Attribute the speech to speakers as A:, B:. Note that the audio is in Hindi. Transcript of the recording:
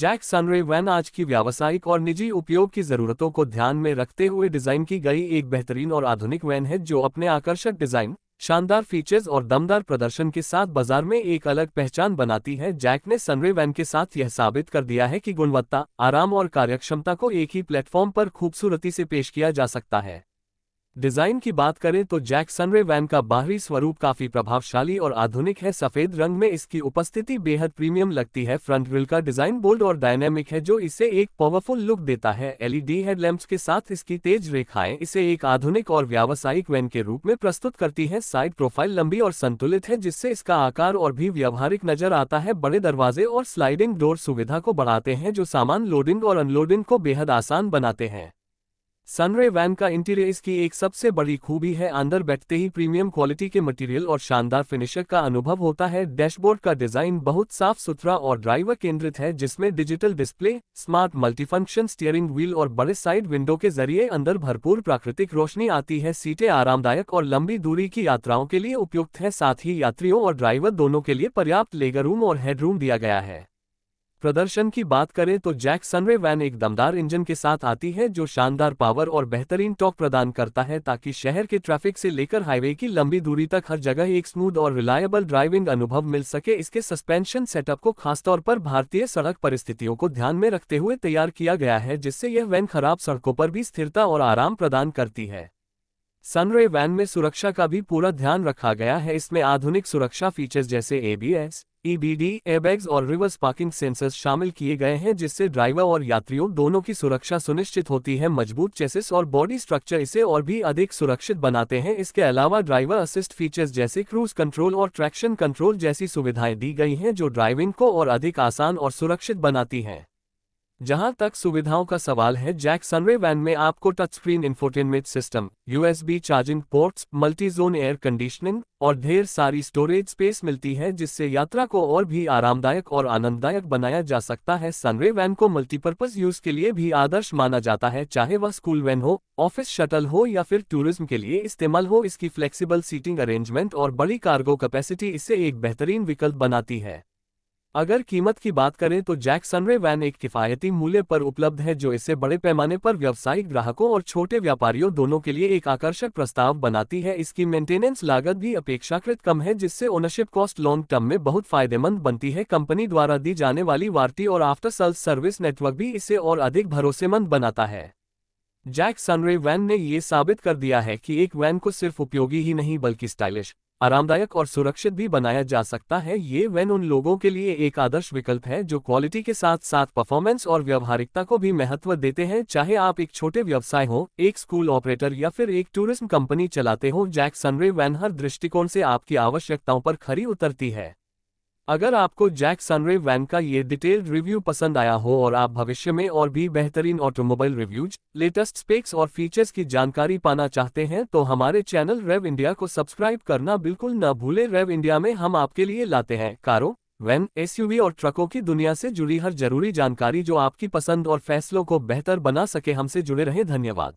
A: जैक सनरे वैन आज की व्यावसायिक और निजी उपयोग की ज़रूरतों को ध्यान में रखते हुए डिज़ाइन की गई एक बेहतरीन और आधुनिक वैन है जो अपने आकर्षक डिज़ाइन, शानदार फीचर्स और दमदार प्रदर्शन के साथ बाजार में एक अलग पहचान बनाती है। जैक ने सनरे वैन के साथ यह साबित कर दिया है कि गुणवत्ता, आराम और कार्यक्षमता को एक ही प्लेटफॉर्म पर खूबसूरती से पेश किया जा सकता है। डिजाइन की बात करें तो जैक सनरे वैन का बाहरी स्वरूप काफी प्रभावशाली और आधुनिक है। सफेद रंग में इसकी उपस्थिति बेहद प्रीमियम लगती है। फ्रंट ग्रिल का डिजाइन बोल्ड और डायनेमिक है जो इसे एक पावरफुल लुक देता है। एलईडी हेडलैम्प्स के साथ इसकी तेज रेखाएं इसे एक आधुनिक और व्यावसायिक वैन के रूप में प्रस्तुत करती है। साइड प्रोफाइल लंबी और संतुलित है जिससे इसका आकार और भी व्यावहारिक नजर आता है। बड़े दरवाजे और स्लाइडिंग डोर सुविधा को बढ़ाते हैं जो सामान लोडिंग और अनलोडिंग को बेहद आसान बनाते हैं। सनरे वैन का इंटीरियर इसकी एक सबसे बड़ी खूबी है। अंदर बैठते ही प्रीमियम क्वालिटी के मटेरियल और शानदार फिनिशर का अनुभव होता है। डैशबोर्ड का डिजाइन बहुत साफ सुथरा और ड्राइवर केंद्रित है जिसमें digital display, smart multifunction steering wheel और बड़े साइड विंडो के जरिए अंदर भरपूर प्राकृतिक रोशनी आती है। सीटें आरामदायक और लंबी दूरी की यात्राओं के लिए उपयुक्त है। साथ ही यात्रियों और ड्राइवर दोनों के लिए पर्याप्त लेगरूम और हेडरूम दिया गया है। प्रदर्शन की बात करें तो जैक सनरे वैन एक दमदार इंजन के साथ आती है जो शानदार पावर और बेहतरीन टॉर्क प्रदान करता है ताकि शहर के ट्रैफिक से लेकर हाईवे की लंबी दूरी तक हर जगह एक स्मूथ और रिलायबल ड्राइविंग अनुभव मिल सके। इसके सस्पेंशन सेटअप को खासतौर पर भारतीय सड़क परिस्थितियों को ध्यान में रखते हुए तैयार किया गया है जिससे यह वैन खराब सड़कों पर भी स्थिरता और आराम प्रदान करती है। सनरे वैन में सुरक्षा का भी पूरा ध्यान रखा गया है। इसमें आधुनिक सुरक्षा फीचर्स जैसे एबीएस, ईबीडी, एयरबैग्स और रिवर्स पार्किंग सेंसर्स शामिल किए गए हैं जिससे ड्राइवर और यात्रियों दोनों की सुरक्षा सुनिश्चित होती है। मजबूत चेसिस और बॉडी स्ट्रक्चर इसे और भी अधिक सुरक्षित बनाते हैं। इसके अलावा ड्राइवर असिस्ट फीचर्स जैसे क्रूज कंट्रोल और ट्रैक्शन कंट्रोल जैसी सुविधाएं दी गई हैं जो ड्राइविंग को और अधिक आसान और सुरक्षित बनाती हैं। जहां तक सुविधाओं का सवाल है, जैक सनरे वैन में आपको touch screen infotainment system, USB charging ports, multi zone air conditioning और ढेर सारी स्टोरेज स्पेस मिलती है जिससे यात्रा को और भी आरामदायक और आनंददायक बनाया जा सकता है। सनरे वैन को मल्टीपर्पज यूज के लिए भी आदर्श माना जाता है, चाहे वह स्कूल वैन हो, ऑफिस शटल हो या फिर टूरिज्म के लिए इस्तेमाल हो। इसकी फ्लेक्सिबल सीटिंग अरेंजमेंट और बड़ी कार्गो कैपेसिटी इसे एक बेहतरीन विकल्प बनाती है। अगर कीमत की बात करें तो जैक सनरे वैन एक किफायती मूल्य पर उपलब्ध है जो इसे बड़े पैमाने पर व्यावसायिक ग्राहकों और छोटे व्यापारियों दोनों के लिए एक आकर्षक प्रस्ताव बनाती है। इसकी मेंटेनेंस लागत भी अपेक्षाकृत कम है जिससे ओनरशिप कॉस्ट लॉन्ग टर्म में बहुत फायदेमंद बनती है। कंपनी द्वारा दी जाने वाली वारंटी और आफ्टर सेल्स सर्विस नेटवर्क भी इसे और अधिक भरोसेमंद बनाता है। जैक सनरे वैन ने ये साबित कर दिया है कि एक वैन को सिर्फ उपयोगी ही नहीं बल्कि स्टाइलिश, आरामदायक और सुरक्षित भी बनाया जा सकता है। ये वैन उन लोगों के लिए एक आदर्श विकल्प है जो क्वालिटी के साथ साथ परफॉर्मेंस और व्यावहारिकता को भी महत्व देते हैं। चाहे आप एक छोटे व्यवसाय हो, एक स्कूल ऑपरेटर या फिर एक टूरिज्म कंपनी चलाते हो, जैक सनरे वैन हर दृष्टिकोण से आपकी आवश्यकताओं पर खरी उतरती है। अगर आपको जैक सनरे वैन का ये डिटेल्ड रिव्यू पसंद आया हो और आप भविष्य में और भी बेहतरीन ऑटोमोबाइल रिव्यूज, लेटेस्ट स्पेक्स और फीचर्स की जानकारी पाना चाहते हैं तो हमारे चैनल रेव इंडिया को सब्सक्राइब करना बिल्कुल न भूलें। रेव इंडिया में हम आपके लिए लाते हैं कारों, वैन, एसयूवी और ट्रकों की दुनिया से जुड़ी हर जरूरी जानकारी जो आपकी पसंद और फैसलों को बेहतर बना सके। हमसे जुड़े रहें। धन्यवाद।